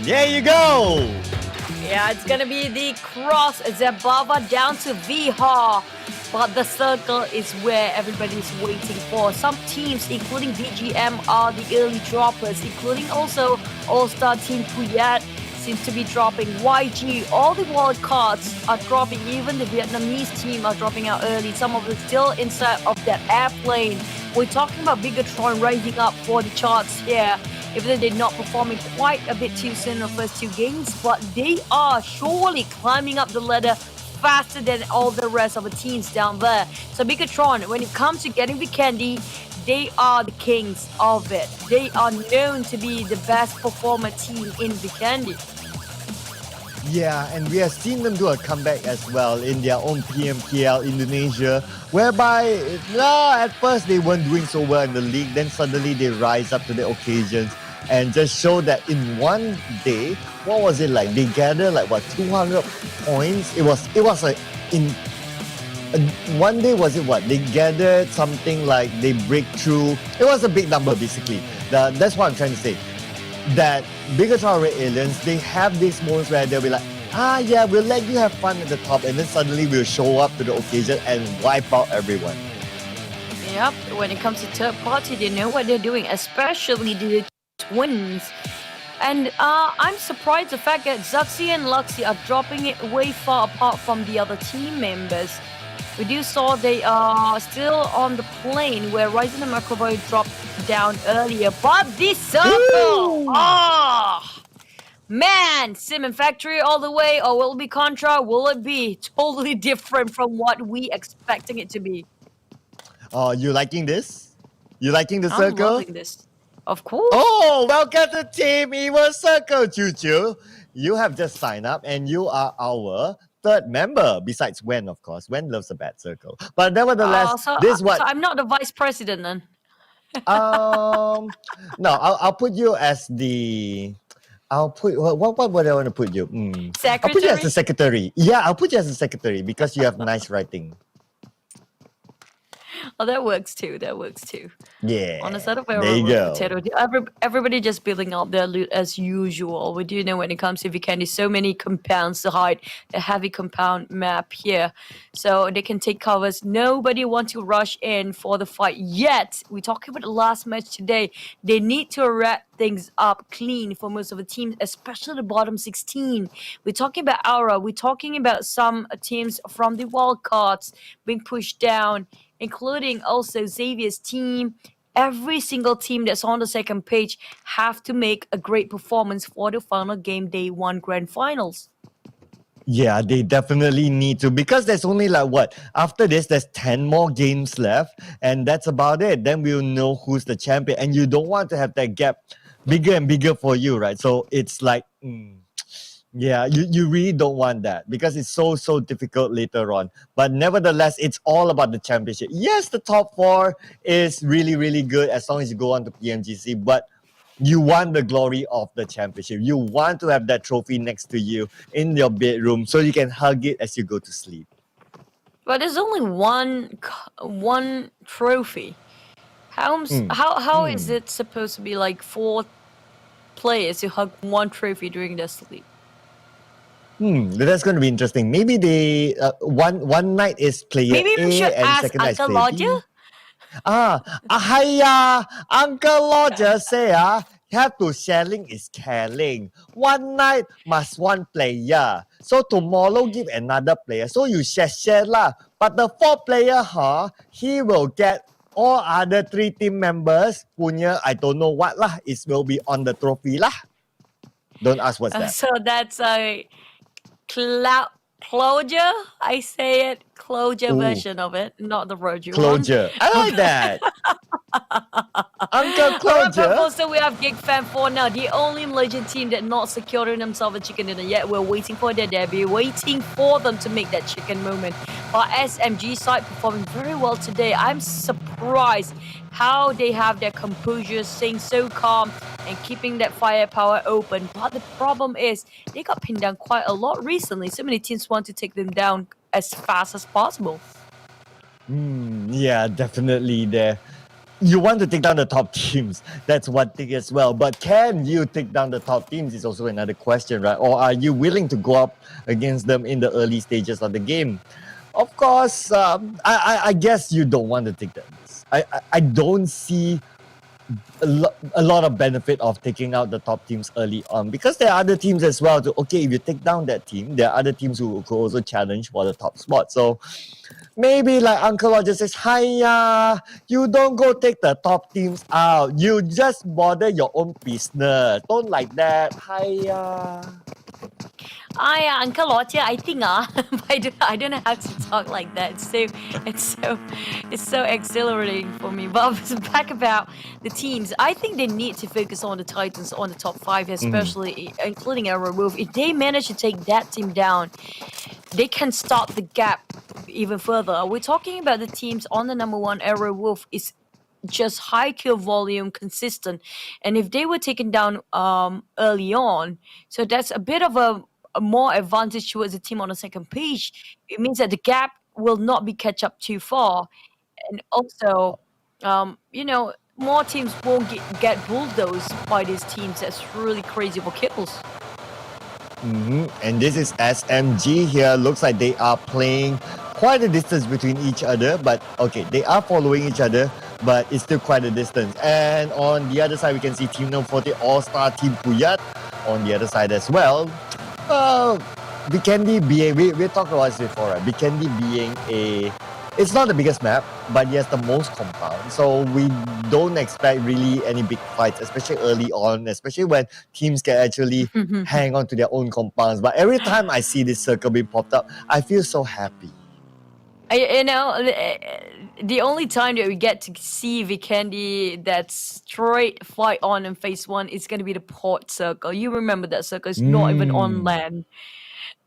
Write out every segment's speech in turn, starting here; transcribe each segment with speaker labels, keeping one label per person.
Speaker 1: There you go.
Speaker 2: Yeah, it's gonna be the cross Zebaba down to Viha. But the circle is where everybody's waiting for. Some teams, including BGM, are the early droppers, including also All-Star Team Puyat seems to be dropping. YG, all the wild cards are dropping. Even the Vietnamese team are dropping out early. Some of them still inside of that airplane. We're talking about Bigatron rising up for the charts here. Even though they're not performing quite a bit too soon in the first two games, but they are surely climbing up the ladder faster than all the rest of the teams down there. So Bigatron, when it comes to getting Vikendi, they are the kings of it. They are known to be the best performer team in Vikendi.
Speaker 1: Yeah, and we have seen them do a comeback as well in their own PMPL Indonesia, whereby at first they weren't doing so well in the league, then suddenly they rise up to the occasions and just show that in one day, what was it like? They gathered 200 points. It was in one day, was it what? They gathered something like they break through. It was a big number basically. That's what I'm trying to say. That Bigatron Red Aliens, they have these moments where they'll be like, yeah, we'll let you have fun at the top, and then suddenly we'll show up to the occasion and wipe out everyone.
Speaker 2: Yep, when it comes to third party, they know what they're doing, especially the twins. And I'm surprised the fact that Zaxi and Luxi are dropping it way far apart from the other team members. We do saw they are still on the plane where Ryzen and Microboy dropped down earlier. But this circle! Man! Sim Factory all the way, or will it be Contra? Will it be totally different from what we expecting it to be?
Speaker 1: Oh, you liking this? You liking the
Speaker 2: I'm
Speaker 1: circle?
Speaker 2: loving this. Of course.
Speaker 1: Oh, welcome to Team Evil Circle, Choo. You have just signed up and you are our third member, besides Wen, of course. Wen loves a bad circle. But nevertheless,
Speaker 2: So I'm not the vice president then.
Speaker 1: No, I'll put you as the... what would I want to put you?
Speaker 2: Secretary?
Speaker 1: I'll put you as the secretary. Yeah, I'll put you as the secretary because you have nice writing.
Speaker 2: Oh, that works too.
Speaker 1: Yeah.
Speaker 2: On the side of
Speaker 1: there you go.
Speaker 2: potato, everybody just building up their loot as usual. We do know when it comes to Vikendi, so many compounds to hide. A heavy compound map here, so they can take covers. Nobody wants to rush in for the fight yet. We're talking about the last match today. They need to wrap things up clean for most of the teams, especially the bottom 16. We're talking about Aura. We're talking about some teams from the wild cards being pushed down, including also Xavier's team. Every single team that's on the second page have to make a great performance for the final game day one grand finals.
Speaker 1: Yeah, they definitely need to, because there's only after this, there's 10 more games left, and that's about it. Then we'll know who's the champion, and you don't want to have that gap bigger and bigger for you, right? So it's yeah, you really don't want that because it's so difficult later on. But nevertheless, it's all about the championship. Yes, the top four is really good as long as you go on to PMGC, but you want the glory of the championship. You want to have that trophy next to you in your bedroom so you can hug it as you go to sleep.
Speaker 2: But there's only one trophy. How is it supposed to be like 4 players who hug one trophy during their sleep?
Speaker 1: That's going to be interesting. Maybe they one night is player
Speaker 2: Maybe we should
Speaker 1: A and
Speaker 2: ask
Speaker 1: second night is
Speaker 2: Uncle
Speaker 1: player
Speaker 2: Roger.
Speaker 1: Hiya, Uncle Roger say have to sharing is caring. One night must one player. So tomorrow give another player. So you share lah. But the 4th player, he will get all other 3 team members punya, I don't know what lah. It will be on the trophy lah. Don't ask what's that.
Speaker 2: So that's a closure. I say it closure version of it, not the Roger
Speaker 1: Closure.
Speaker 2: one.
Speaker 1: I like that. Uncle Closure.
Speaker 2: Also, we have Gig Fan 4 now, the only Malaysian team that not securing themselves a chicken dinner yet. We're waiting for their debut, waiting for them to make that chicken moment. But SMG side performing very well today. I'm surprised how they have their composure, staying so calm and keeping that firepower open. But the problem is they got pinned down quite a lot recently. So many teams want to take them down as fast as possible.
Speaker 1: Yeah, definitely there. you want to take down the top teams. That's one thing as well. But can you take down the top teams is also another question, right? Or are you willing to go up against them in the early stages of the game? Of course, I guess you don't want to take that risk. I don't see a lot of benefit of taking out the top teams early on because there are other teams as well. Okay, if you take down that team, there are other teams who could also challenge for the top spot. So maybe like Uncle Roger says, hiya, you don't go take the top teams out. You just bother your own business. Don't like that. Hiya.
Speaker 2: Uncle Roger, I think I don't know how to talk like that. It's so exhilarating for me. But back about the teams, I think they need to focus on the Titans on the top five, especially including Arrow Wolf. If they manage to take that team down, they can stop the gap even further. We're talking about the teams on the number one. Arrow Wolf is just high kill volume, consistent, and if they were taken down early on, so that's a bit of a more advantage towards the team on the second page. It means that the gap will not be catch up too far, and also, more teams won't get bulldozed by these teams. That's really crazy for kills.
Speaker 1: And this is SMG here. Looks like they are playing quite a distance between each other, but okay, they are following each other, but it's still quite a distance. And on the other side, we can see Team No 40 All-Star Team Puyat on the other side as well. Vikendi being, we talked about this before, right? Vikendi being it's not the biggest map, but yes, the most compound. So we don't expect really any big fights, especially early on, especially when teams can actually hang on to their own compounds. But every time I see this circle being popped up, I feel so happy.
Speaker 2: The only time that we get to see Vikendi that straight fight on in phase one is going to be the port circle. You remember that circle? It's not even on land.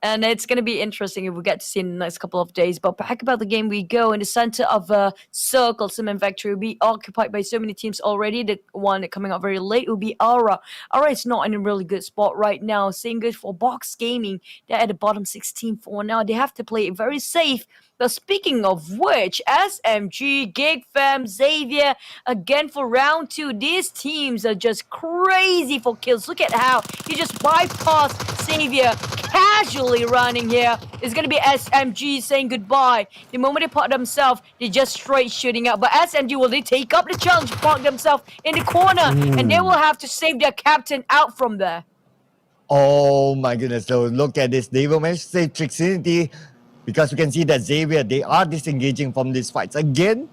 Speaker 2: And it's going to be interesting if we get to see in the next couple of days. But back about the game we go. In the center of a circle, Cement Factory will be occupied by so many teams already. The one coming up very late will be Aura. Aura is not in a really good spot right now. Same goes for Box Gaming. They're at the bottom 16 for now. They have to play it very safe. But speaking of which, SMG, Gig Fam, Xavier, again for round two. These teams are just crazy for kills. Look at how he just bypassed Xavier, casually running here. It's going to be SMG saying goodbye. The moment they park themselves, they just straight shooting out. But SMG, will they take up the challenge, park themselves in the corner, and they will have to save their captain out from there.
Speaker 1: Oh my goodness. So look at this. They will manage to save Trixinity because we can see that Xavier, they are disengaging from these fights. Again,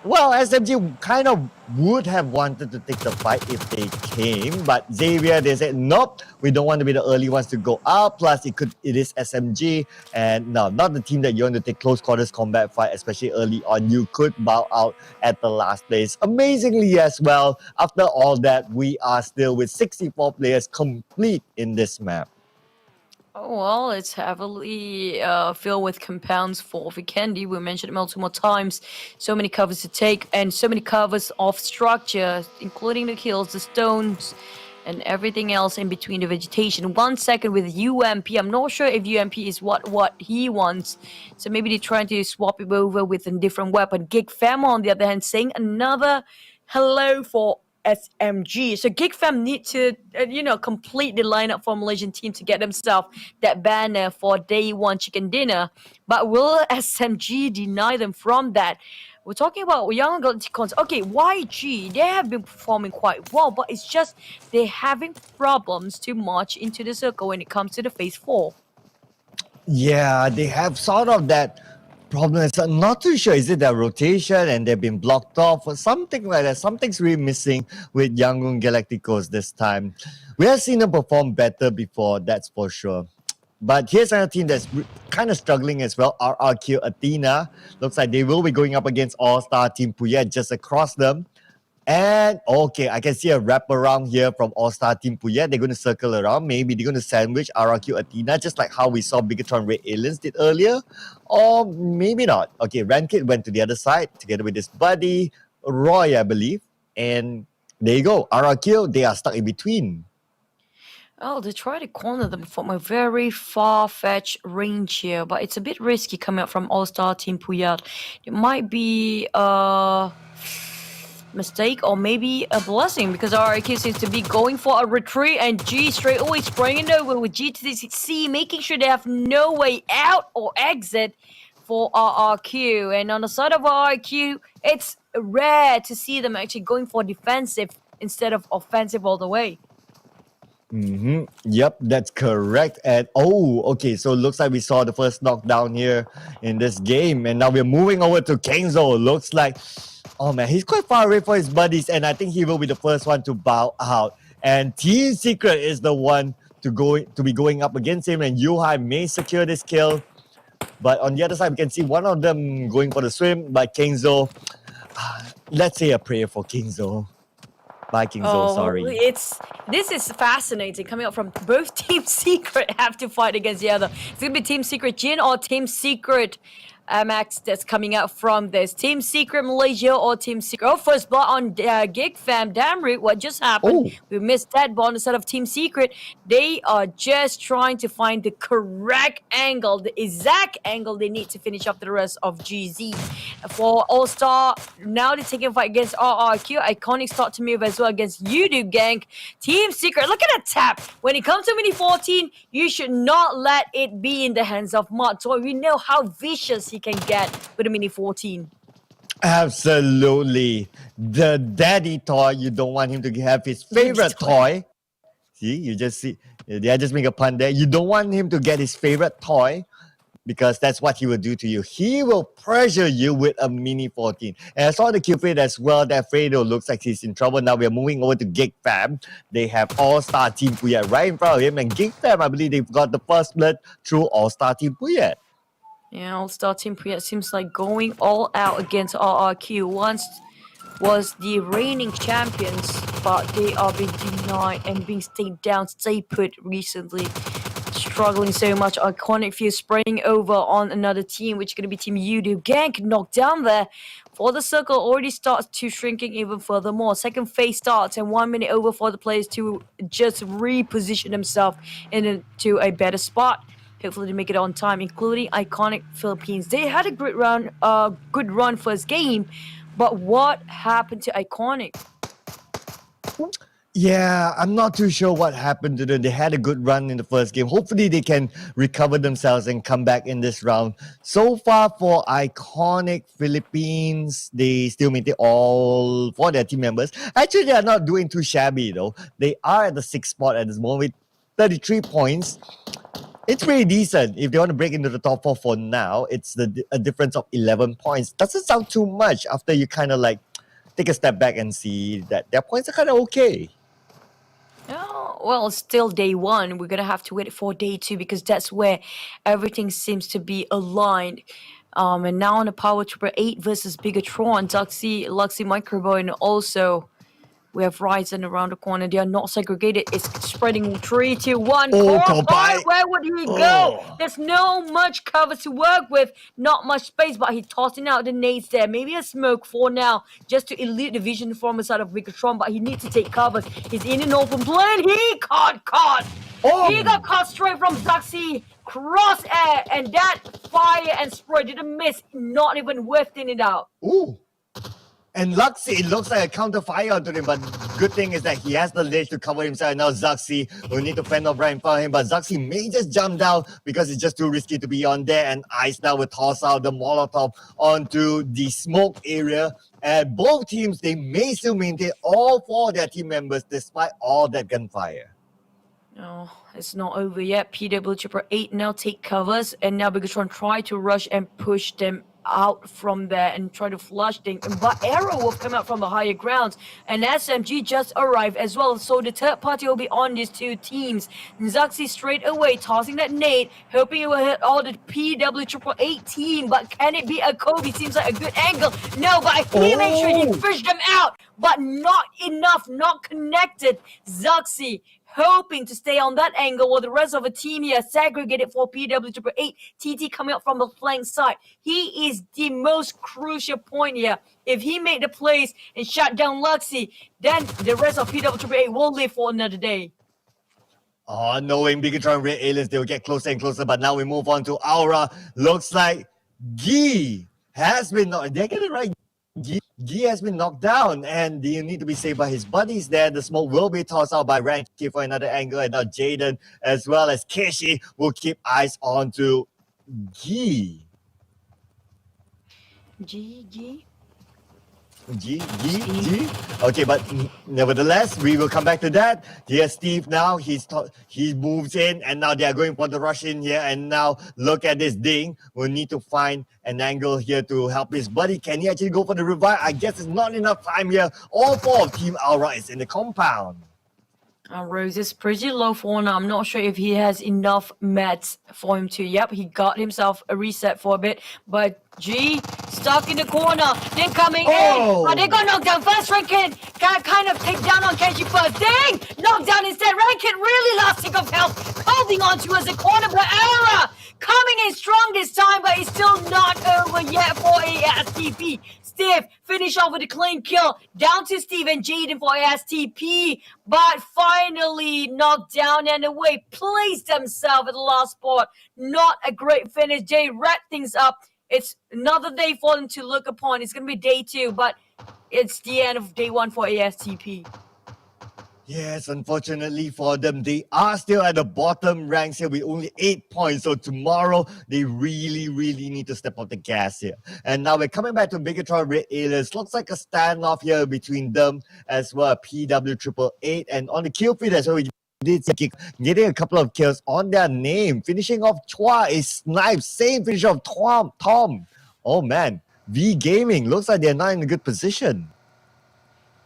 Speaker 1: well, SMG kind of would have wanted to take the fight if they came, but Xavier, they said, nope, we don't want to be the early ones to go out. Plus, it is SMG, and no, not the team that you want to take close quarters combat fight, especially early on. You could bow out at the last place. Amazingly as well, after all that, we are still with 64 players complete in this map.
Speaker 2: Oh, well, it's heavily filled with compounds for Vikendi. We mentioned it multiple times. So many covers to take and so many covers of structure, including the hills, the stones, and everything else in between the vegetation. 1 second with UMP. I'm not sure if UMP is what he wants. So maybe they're trying to swap it over with a different weapon. Gig Fam, on the other hand, saying another hello for SMG. So Gig Fam need to, complete the lineup for Malaysian team to get themselves that banner for day one chicken dinner. But will SMG deny them from that? We're talking about Young Galacticons. Okay, YG, they have been performing quite well, but it's just they're having problems to march into the circle when it comes to the phase 4.
Speaker 1: Yeah, they have sort of that problem. I'm not too sure. Is it their rotation and they've been blocked off or something like that? Something's really missing with Yangon Galacticos this time. We have seen them perform better before, that's for sure. But here's another team that's kind of struggling as well. RRQ Athena. Looks like they will be going up against All-Star Team Puyat just across them. And okay, I can see a wraparound here from All-Star Team Puyat. They're going to circle around. Maybe they're going to sandwich RRQ Athena, just like how we saw Bigatron Red Aliens did earlier. Or maybe not. Okay, Rankit went to the other side together with his buddy, Roy, I believe. And there you go. RRQ, they are stuck in between.
Speaker 2: Oh, they try to corner them from a very far-fetched range here, but it's a bit risky coming up from All-Star Team Puyat. It might be mistake or maybe a blessing because RRQ seems to be going for a retreat and G straight away spraying over with GTC, making sure they have no way out or exit for RRQ. And on the side of RRQ, it's rare to see them actually going for defensive instead of offensive all the way.
Speaker 1: Yep, that's correct. And okay, so it looks like we saw the first knockdown here in this game, and now we're moving over to Kengzo. Looks like, oh man, he's quite far away for his buddies, and I think he will be the first one to bow out. And Team Secret is the one to be going up against him, and Yuhai may secure this kill. But on the other side, we can see one of them going for the swim, but Kengzo, let's say a prayer for Kengzo. Bye, Kingzo, sorry.
Speaker 2: This is fascinating coming up from both Team Secret have to fight against the other. It's gonna be Team Secret Jin or Team Secret Max that's coming out from this. Team Secret Malaysia or Team Secret. Oh, first blood on Gig Fam. Damn root, what just happened? We missed that ball instead of Team Secret. They are just trying to find the correct angle, the exact angle they need to finish off the rest of GZ. For All-Star, now they're taking a fight against RRQ. Iconic start to move as well against YouTube Gang. Team Secret, look at that tap. When it comes to Mini 14, you should not let it be in the hands of Mud. So we know how vicious he can get with a Mini 14.
Speaker 1: Absolutely. The daddy toy, you don't want him to have his favorite toy. See, you just see, I just make a pun there. You don't want him to get his favorite toy because that's what he will do to you. He will pressure you with a Mini 14. And I saw the Cupid as well. That Fredo looks like he's in trouble. Now we're moving over to Gig Fam. They have All-Star Team Puyat right in front of him. And Gig Fam, I believe they've got the first blood through All-Star Team Puyat.
Speaker 2: Yeah, All-Star Team Puyat seems like going all out against RRQ. Once was the reigning champions, but they are being denied and being stayed down, stay put recently. Struggling so much. Iconic Few spraying over on another team, which is going to be Team YouTube Gang, knocked down there. For the circle already starts to shrinking even furthermore. Second phase starts and 1 minute over for the players to just reposition themselves into a better spot. Hopefully they make it on time, including Iconic Philippines. They had a good run first game, but what happened to Iconic?
Speaker 1: Yeah, I'm not too sure what happened to them. They had a good run in the first game. Hopefully they can recover themselves and come back in this round. So far for Iconic Philippines, they still maintain all for their team members. Actually, they are not doing too shabby though. They are at the 6th spot at this moment with 33 points. It's pretty decent. If they want to break into the top 4 for now, it's a difference of 11 points. Doesn't sound too much after you kind of like take a step back and see that their points are kind of okay.
Speaker 2: Oh, well, it's still day one. We're gonna have to wait for day two because that's where everything seems to be aligned. And now on the Power Trooper 8 versus Bigatron, Luxy Microbo, and also we have Ryzen around the corner. They are not segregated. It's spreading 3, 2, 1. Where would he go? There's no much cover to work with. Not much space, but he's tossing out the nades there. Maybe a smoke for now, just to elude the vision from the side of Bigatron, but he needs to take cover. He's in an open plane. He got caught. He got caught straight from Zaxi. Cross air, and that fire and spray didn't miss. Not even wafting it out.
Speaker 1: Ooh. And Luxy, it looks like a counter fire onto him, but good thing is that he has the ledge to cover himself. And now Zaxi will need to fend off right in front of him, but Zaxi may just jump down because it's just too risky to be on there. And Ice now will toss out the Molotov onto the smoke area. And both teams, they may still maintain all 4 of their team members despite all that gunfire.
Speaker 2: No, it's not over yet. PW Trooper 8 now take covers, and now Bigatron try to rush and push them out from there and try to flush things. But Arrow will come out from the higher grounds, and SMG just arrived as well. So the third party will be on these 2 teams. Zaxi straight away tossing that nade, hoping it will hit all the PW Triple 8 team. But can it be a Kobe? Seems like a good angle. No, but he made sure he pushed them out, but not enough, not connected. Zaxi hoping to stay on that angle while the rest of the team here segregated for PW8. TT coming up from the flank side. He is the most crucial point here. If he made the plays and shut down Luxy, then the rest of PW8 will live for another day.
Speaker 1: Knowing Bigatron Red Aliens, they will get closer and closer, but now we move on to Aura. Looks like Gee has been... Did I get it right? G has been knocked down, and you need to be saved by his buddies there. The smoke will be tossed out by Ranky for another angle, and now Jaden as well as Kishi will keep eyes on to G.
Speaker 2: G.
Speaker 1: G. Okay, but nevertheless, we will come back to that. Here's Steve now. He moves in, and now they are going for the rush in here. And now look at this ding. We'll need to find an angle here to help his buddy. Can he actually go for the revive? I guess it's not enough time here. All four of Team Aura is in the compound.
Speaker 2: Rose is pretty low for now. I'm not sure if he has enough meds for him to. Yep, he got himself a reset for a bit. But G stuck in the corner. Then coming in. They got knocked down first. Rankin got kind of take down on Kenji first. Dang! Knocked down instead. Rankin really lost tick of health. Holding on to as a corner, but Aura coming in strong this time, but it's still not over yet for ASTP. Steve finish off with a clean kill. Down to Steve and Jaden for ASTP. But finally knocked down and away. Placed themselves at the last spot. Not a great finish. Jay wrapped things up. It's another day for them to look upon. It's going to be day 2, but it's the end of day 1 for ASTP.
Speaker 1: Yes, unfortunately for them, they are still at the bottom ranks here with only 8 points. So tomorrow, they really need to step up the gas here. And now we're coming back to Bigatron Red Aliens. Looks like a standoff here between them as well, PW888. And on the kill feed as well, we did see getting a couple of kills on their name. Finishing off Chua is sniped. Same finish of Tom. Oh man, V Gaming. Looks like they're not in a good position.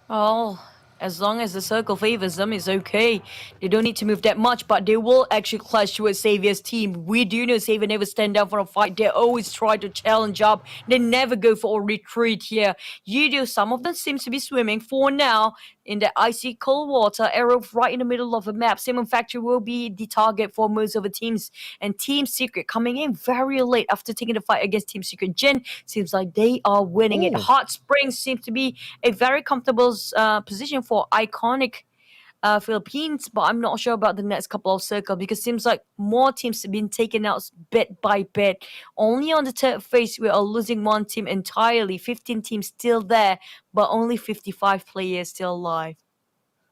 Speaker 2: Oh, as long as the circle favors them, it's okay. They don't need to move that much, but they will actually clutch towards Xavier's team. We do know Xavier never stand down for a fight. They always try to challenge up. They never go for a retreat here. You do. Some of them seems to be swimming for now in the icy cold water. Arrow right in the middle of the map. Simon Factory will be the target for most of the teams. And Team Secret coming in very late after taking the fight against Team Secret. Jin seems like they are winning it. Hot Springs seems to be a very comfortable position for iconic Philippines, but I'm not sure about the next couple of circles because it seems like more teams have been taken out bit by bit. Only on the third phase, we are losing one team entirely. 15 teams still there, but only 55 players still alive.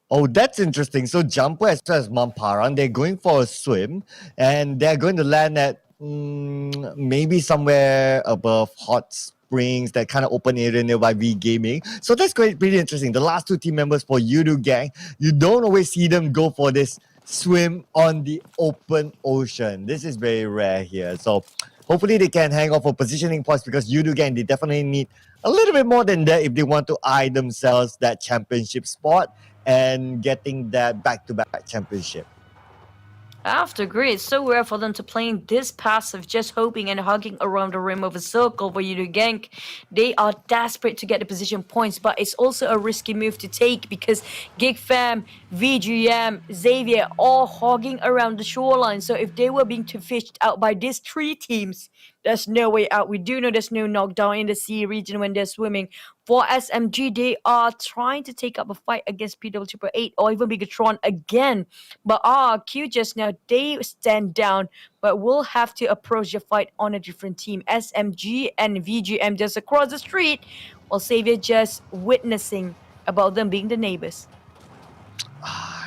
Speaker 1: Oh, that's interesting. So Jumper as well as Mamparan, they're going for a swim and they're going to land at maybe somewhere above Hot Springs, that kind of open area nearby V Gaming. So that's pretty interesting. The last 2 team members for Yudu Gang, you don't always see them go for this swim on the open ocean. This is very rare here. So hopefully they can hang on for positioning points because Yudu Gang, they definitely need a little bit more than that if they want to eye themselves that championship spot and getting that back-to-back championship.
Speaker 2: I have to agree. It's so rare for them to play this passive, just hoping and hugging around the rim of a circle for you to gank. They are desperate to get the position points, but it's also a risky move to take because GigFam, VGM, Xavier all hogging around the shoreline. So if they were being fished out by these 3 teams, there's no way out. We do know there's no knockdown in the sea region when they're swimming. For SMG, they are trying to take up a fight against PW888 or even Bigatron again. But RRQ just now, they stand down, but will have to approach the fight on a different team. SMG and VGM just across the street, while Xavier just witnessing about them being the neighbors.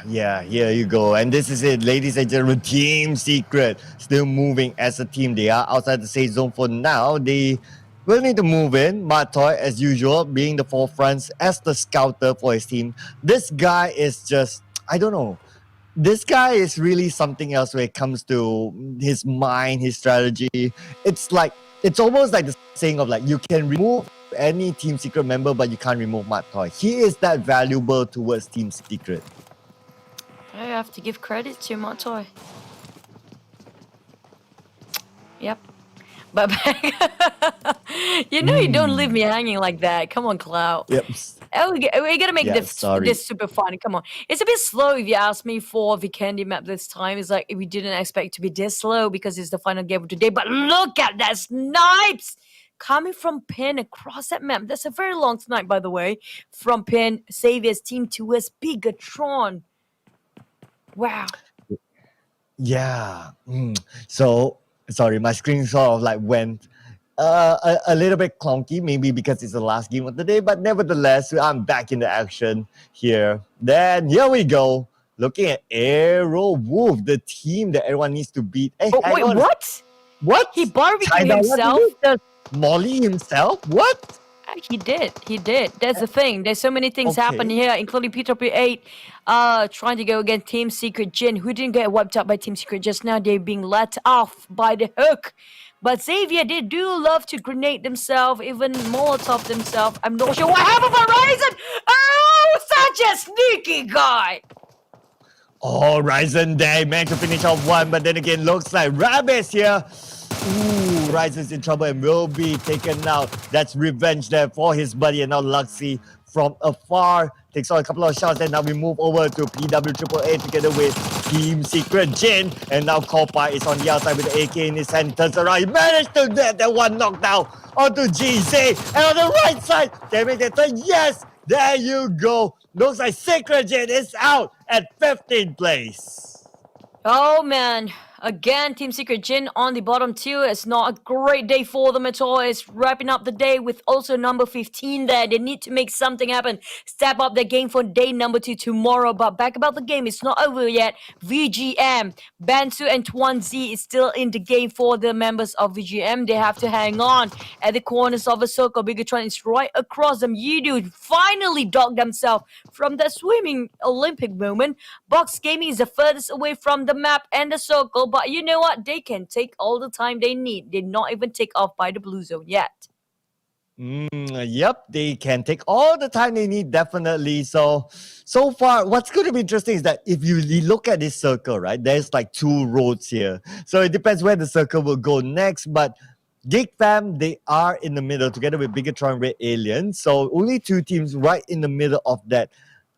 Speaker 1: Yeah, here you go. And this is it, ladies and gentlemen. Team Secret still moving as a team. They are outside the safe zone for now. They will need to move in. Matoy, as usual, being the forefront as the scouter for his team. This guy is just, I don't know. This guy is really something else when it comes to his mind, his strategy. It's almost like the saying of like, you can remove any Team Secret member, but you can't remove Matoy. He is that valuable towards Team Secret.
Speaker 2: I have to give credit to Matoy. Yep. But you know you don't leave me hanging like that. Come on, Cloud.
Speaker 1: Yep.
Speaker 2: We gotta make this super fun. Come on. It's a bit slow if you ask me for Vikendi map this time. It's like we didn't expect it to be this slow because it's the final game of today. But look at that snipes! Coming from Pin across that map. That's a very long snipe, by the way. From Pin, Xavier's team towards Bigatron. Wow.
Speaker 1: Yeah. So, sorry, my screen sort of like went a little bit clunky, maybe because it's the last game of the day, but nevertheless, I'm back in the action here. Then here we go. Looking at Arrow Wolf, the team that everyone needs to beat. Hey,
Speaker 2: Oh,
Speaker 1: hang
Speaker 2: wait,
Speaker 1: on.
Speaker 2: what?
Speaker 1: What?
Speaker 2: He barbecued
Speaker 1: China, what
Speaker 2: himself?
Speaker 1: did he just Molly himself? What?
Speaker 2: He did. He did. That's the thing. There's so many things happening
Speaker 1: Okay.
Speaker 2: here, including PWP8 trying to go against Team Secret Jin, who didn't get wiped out by Team Secret just now. They're being let off by the hook. But Xavier, they do love to grenade themselves, even Molotov themselves. I'm not sure what happened for Ryzen. Oh, such a sneaky guy.
Speaker 1: Oh, Ryzen Day managed to finish off one, but then again, looks like Rabbids here. Ooh, Ryzen's in trouble and will be taken out. That's revenge there for his buddy, and now Luxy from afar takes on a couple of shots. And now we move over to PWAAA together with Team Secret Jin, and now Kopai is on the outside with the AK in his hand. Turns around, he managed to get that one knockdown onto GZ, and on the right side, they make the turn. Yes, there you go. Looks like Secret Jin is out at 15th place.
Speaker 2: Oh man, again, Team Secret Jin on the bottom two. It's not a great day for them at all. It's wrapping up the day with also number 15 there. They need to make something happen. Step up their game for day number 2 tomorrow. But back about the game, it's not over yet. VGM, Bansu and Twanzi is still in the game for the members of VGM. They have to hang on at the corners of a circle. Bigatron is right across them. Yidu finally dogged themselves from that swimming Olympic moment. Box Gaming is the furthest away from the map and the circle, but you know what? They can take all the time they need. Did not even take off by the blue zone yet.
Speaker 1: Yep, they can take all the time they need, definitely. So far, what's going to be interesting is that if you look at this circle, right, there's like 2 roads here. So it depends where the circle will go next, but Gig Fam, they are in the middle together with Bigatron Red Alien. So only 2 teams right in the middle of that,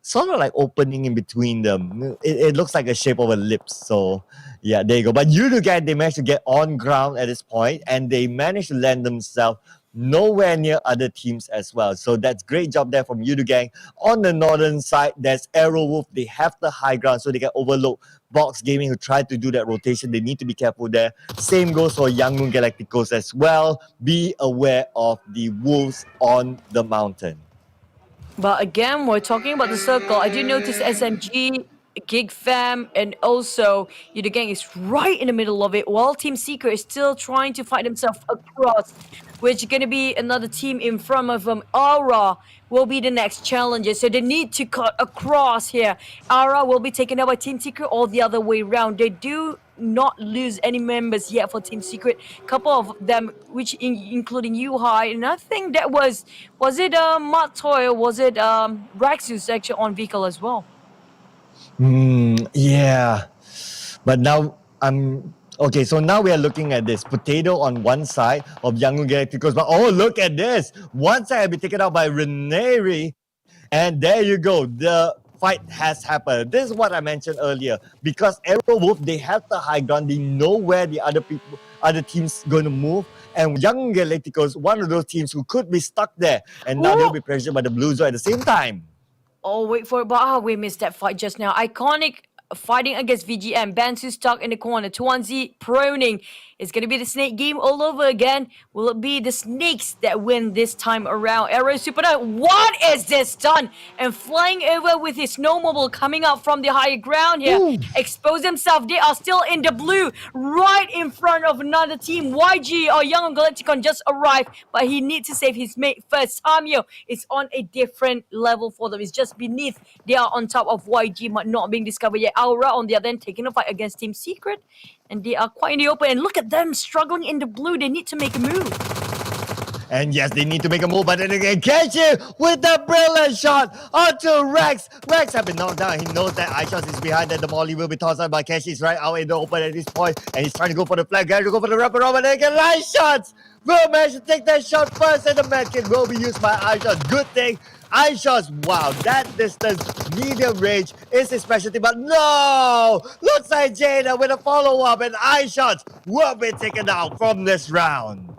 Speaker 1: sort of like opening in between them. It looks like a shape of a ellipse. So yeah, there you go. But Yudugan, they managed to get on ground at this point, and they managed to land themselves nowhere near other teams as well. So that's great job there from Yudugang. On the northern side, there's Arrow Wolf. They have the high ground, so they can overlook Box Gaming, who tried to do that rotation. They need to be careful there. Same goes for Yangon Galacticos as well. Be aware of the wolves on the mountain.
Speaker 2: But again, we're talking about the circle. I do notice SMG, Gig Fam, and also the gang is right in the middle of it, while Team Secret is still trying to fight themselves across, which is going to be another team in front of them. Aura will be the next challenger, so they need to cut across here. Aura will be taken out by Team Secret or the other way around. They do not lose any members yet for Team Secret. Couple of them, which including Yuhai, and I think that was it Matoy or was it Raxus actually on vehicle as well.
Speaker 1: Yeah. But now okay, so now we are looking at this potato on one side of Yangon Galacticos. But oh, look at this. One side will be taken out by Reneri. And there you go. The fight has happened. This is what I mentioned earlier. Because Arrow Wolf, they have the high ground. They know where the other teams going to move. And Young Galacticos, one of those teams who could be stuck there. And now they'll be pressured by the Blue Zone at the same time.
Speaker 2: Oh, wait for it. But we missed that fight just now. Iconic fighting against VGM. Bansu stuck in the corner. Tuanzi proning. It's going to be the snake game all over again. Will it be the snakes that win this time around? Arrow Super Knight, what is this done? And flying over with his snowmobile coming out from the higher ground here.
Speaker 1: Ooh.
Speaker 2: Expose themselves. They are still in the blue. Right in front of another team. YG or Young Galacticon just arrived. But he needs to save his mate first. Tamio is on a different level for them. It's just beneath. They are on top of YG but not being discovered yet. Aura on the other end taking a fight against Team Secret. And they are quite in the open. And look at them struggling in the blue. They need to make a move.
Speaker 1: And yes, they need to make a move, but then again, Kenshi with the brilliant shot onto Rex. Rex has been knocked down. He knows that iShots is behind, that the molly will be tossed out, but Kenshi is right out in the open at this point, and he's trying to go for the flag, going to go for the wrapper, but then again, iShots will manage to take that shot first, and the medkit will be used by iShots. Good thing. iShots, wow, that distance, medium range is his specialty, but no! Looks like Jada with a follow-up, and iShots will be taken out from this round.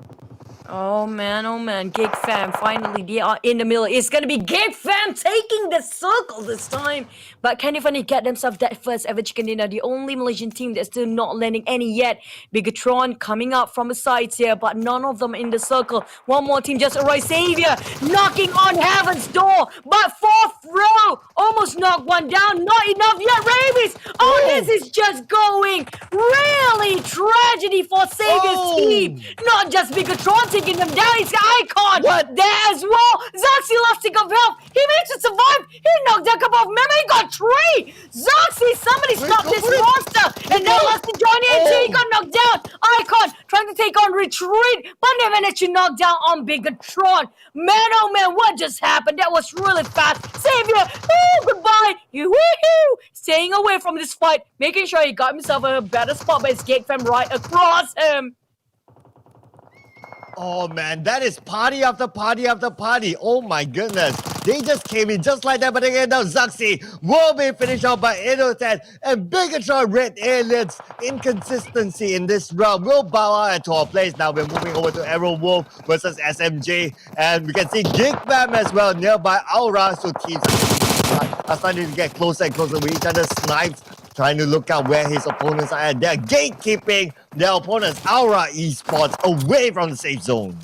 Speaker 2: Oh man, Gig Fam, finally they are in the middle. It's gonna be Gig Fam taking the circle this time. But can they finally get themselves that first ever chicken dinner? The only Malaysian team that's still not landing any yet. Bigatron coming up from the sides here, but none of them in the circle. One more team just arrived. Xavier knocking on Heaven's door, but fourth row almost knocked one down. Not enough yet, Rabies. Oh, this is just going really tragedy for Xavier's team. Not just Bigatron taking them down, it's Icon there as well. Zoxy lost tick of health. He managed to survive. He knocked down a couple of men. He got 3. Zoxy, somebody stop this monster. And now lost to Johnny and he got knocked down. Icon trying to take on Retreat, but they managed to knock down on Bigatron. Man, oh man, what just happened? That was really fast. Xavier, goodbye. Woohoo! Staying away from this fight, making sure he got himself a better spot, but it's Gate Fam right across him.
Speaker 1: Oh man, that is party after party after party. Oh my goodness. They just came in just like that, but again now Zaxi will be finished off by Inotet and Bigatron Red Aliens. Inconsistency in this round will bow out to our place. Now we're moving over to Arrow Wolf versus SMJ, and we can see Gig Fam as well nearby Aura. So teams are starting to get closer and closer with each other. Snipes trying to look out where his opponents are at. They're gatekeeping their opponents, Aura Esports, away from the safe zone.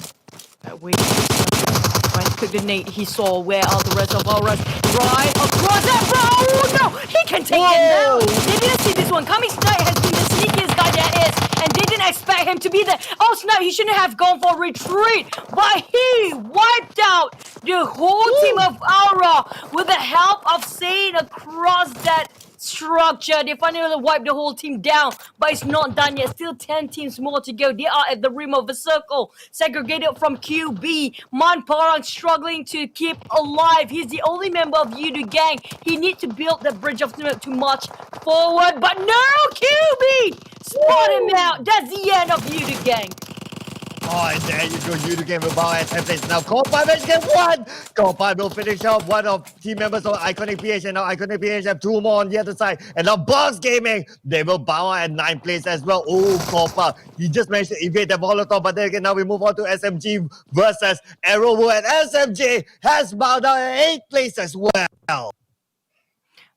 Speaker 2: Trying to pick the nade he saw. Where are the rest of Aura's? Right across that road! No! He can take it now! They didn't see this one coming. Snipe has been the sneakiest guy there is, and they didn't expect him to be there. Oh snap, he shouldn't have gone for retreat, but he wiped out the whole team of Aura with the help of Sane across that structure. They finally wiped the whole team down, but it's not done yet. Still 10 teams more to go. They are at the rim of the circle, segregated from QB. Man Parang struggling to keep alive. He's the only member of Yudu gang. He needs to build the bridge of to march forward, but no, QB! Spot him out. That's the end of Yudu gang.
Speaker 1: Oh, and there you go, Yudu game will bow at 10 places. Now Kompai managed to get 1! Kompai will finish off one of team members of Iconic PH, and now Iconic PH have 2 more on the other side. And now Boss Gaming, they will bow at 9 places as well. Oh, Kompai, he just managed to evade the Molotov, but then again, now we move on to SMG versus Arrowwood, and SMG has bowed down at 8 places as well.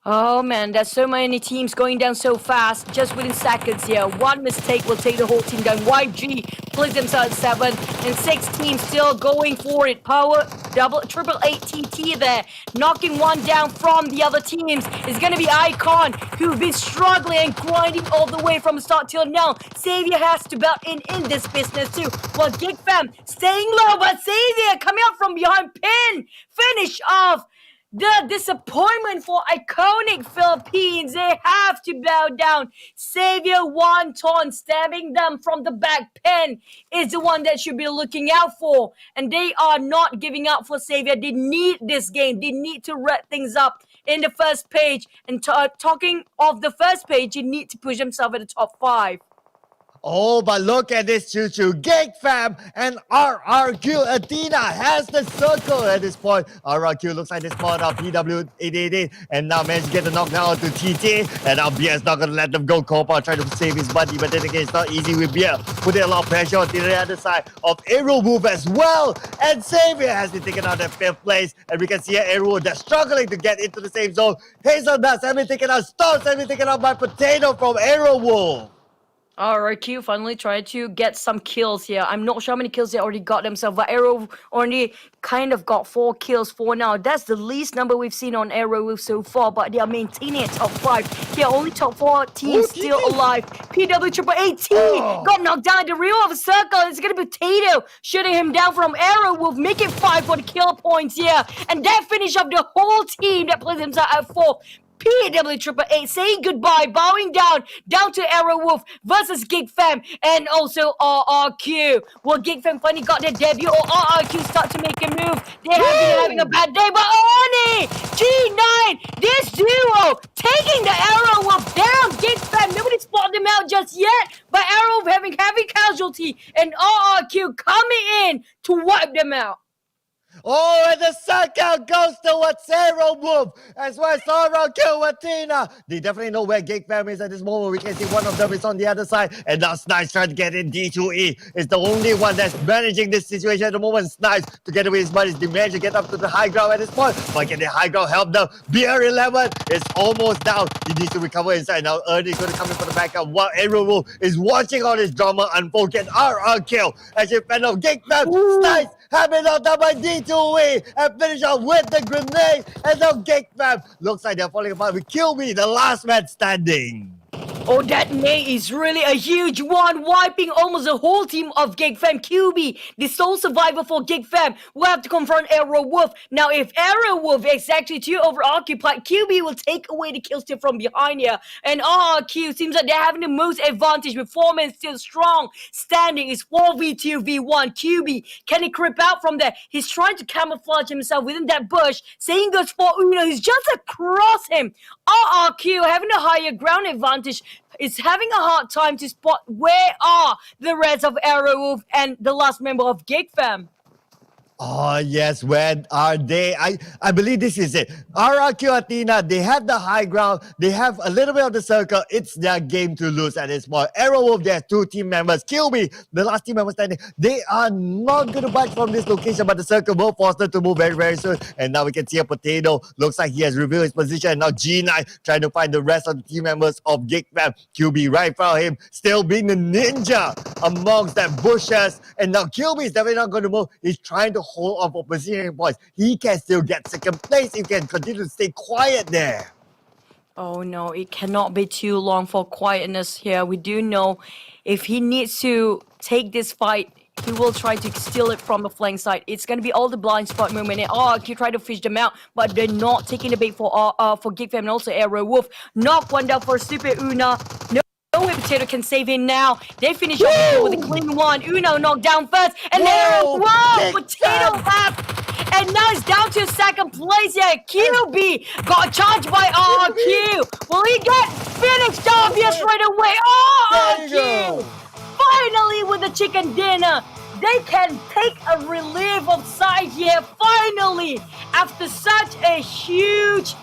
Speaker 2: Oh man, there's so many teams going down so fast, just within seconds here. One mistake will take the whole team down. YG plays themselves at 7, and 6 teams still going for it. Power, double, triple 8TT there, knocking one down from the other teams. It's gonna be Icon, who've been struggling and grinding all the way from the start till now. Xavier has to belt in this business too. While Gig Fam staying low, but Xavier coming up from behind, pin, finish off. The disappointment for Iconic Philippines. They have to bow down. Xavier Wonton stabbing them from the back pen is the one that should be looking out for. And they are not giving up for Xavier. They need this game. They need to wrap things up in the first page. And talking of the first page, you need to push themselves at the top 5.
Speaker 1: Oh, but look at this choo-choo. Gig Fam and RRQ. Athena has the circle at this point. RRQ looks like they spawned out PW888 and now managed to get the knockdown to TT. And now BS not going to let them go. Kopa trying to save his buddy, but then again, it's not easy with Beer. Putting a lot of pressure on the other side of Aero Move as well. And Xavier has been taken out at 5th place. And we can see Aero that's struggling to get into the same zone. Hazelnuts have been taken out. Stones have been taken out by Potato from Aero Wolf.
Speaker 2: RRQ finally tried to get some kills here. I'm not sure how many kills they already got themselves, but Arrow only kind of got 4 kills for now. That's the least number we've seen on Arrow so far, but they are maintaining at top 5. Here, only top 4 teams still alive. PW888 got knocked down at the rear of the circle. It's going to be Potato shooting him down from Arrow. Will make it 5 for the kill points here. And that finish of the whole team that plays himself at 4. PW888 saying goodbye, bowing down to Arrow Wolf versus Gig Fam and also RRQ. Well, Gig Fam finally got their debut, or RRQ start to make a move. They have been having a bad day, but Oni, G9, this duo taking the Arrow Wolf down. Gig Fam, nobody spotted them out just yet, but Arrow Wolf having heavy casualty and RRQ coming in to wipe them out.
Speaker 1: Oh, and the circle goes towards Arrow Wolf as well as Aura kill with Tina. They definitely know where Gig Fam is at this moment. We can see one of them is on the other side. And now Snipes trying to get in. D2E is the only one that's managing this situation at the moment. Snipes, together with his buddies, they manage to get up to the high ground at this point. But can the high ground help them? BR11 is almost down. He needs to recover inside. Now Ernie's going to come in for the backup while Arrow Wolf is watching all this drama unfold. Get RR kill as he fend off Gig Fam. Snipes have it out by D2E and finish off with the grenade. And now Gig Fam looks like they're falling apart with QB, the last man standing.
Speaker 2: Oh, that nade is really a huge one, wiping almost the whole team of Gig Fam. QB, the sole survivor for Gig Fam, will have to confront Arrow Wolf. Now, if Arrow Wolf is actually too overoccupied, QB will take away the kill steal from behind here. And RRQ seems like they're having the most advantage with 4 men still strong. Standing is 4v2v1. QB, can he creep out from there? He's trying to camouflage himself within that bush. Saying goes for Uno, he's just across him. RRQ having a higher ground advantage is having a hard time to spot where are the rest of Arrow Wolf and the last member of Gig Fam.
Speaker 1: Oh, yes, where are they? I believe this is it. RRQ Athena, they have the high ground. They have a little bit of the circle. It's their game to lose at this point. Arrow Wolf, they have 2 team members. Kill me, the last team member standing. They are not going to budge from this location, but the circle will force them to move very, very soon. And now we can see a potato. Looks like he has revealed his position. And now G9 trying to find the rest of the team members of Gig Fam. QB right in front of him, still being the ninja amongst that bushes. And now QB is definitely not going to move. He's trying to hold on for positioning points. He can still get second place. He can continue to stay quiet there.
Speaker 2: Oh no, it cannot be too long for quietness here. We do know if he needs to take this fight, he will try to steal it from the flank side. It's going to be all the blind spot movement. And RRQ try to fish them out, but they're not taking the bait for Gig Fam and also Arrow Wolf. Knock one down for Stupid Una. No way Potato can save him now. They finish off the kill with a clean one. Uno knocked down first. And Potato left. And now it's down to second place here. QB got charged by RRQ. Will he get finished off here straight away? RRQ! Finally with the chicken dinner. They can take a relief of side here. Finally, after such a huge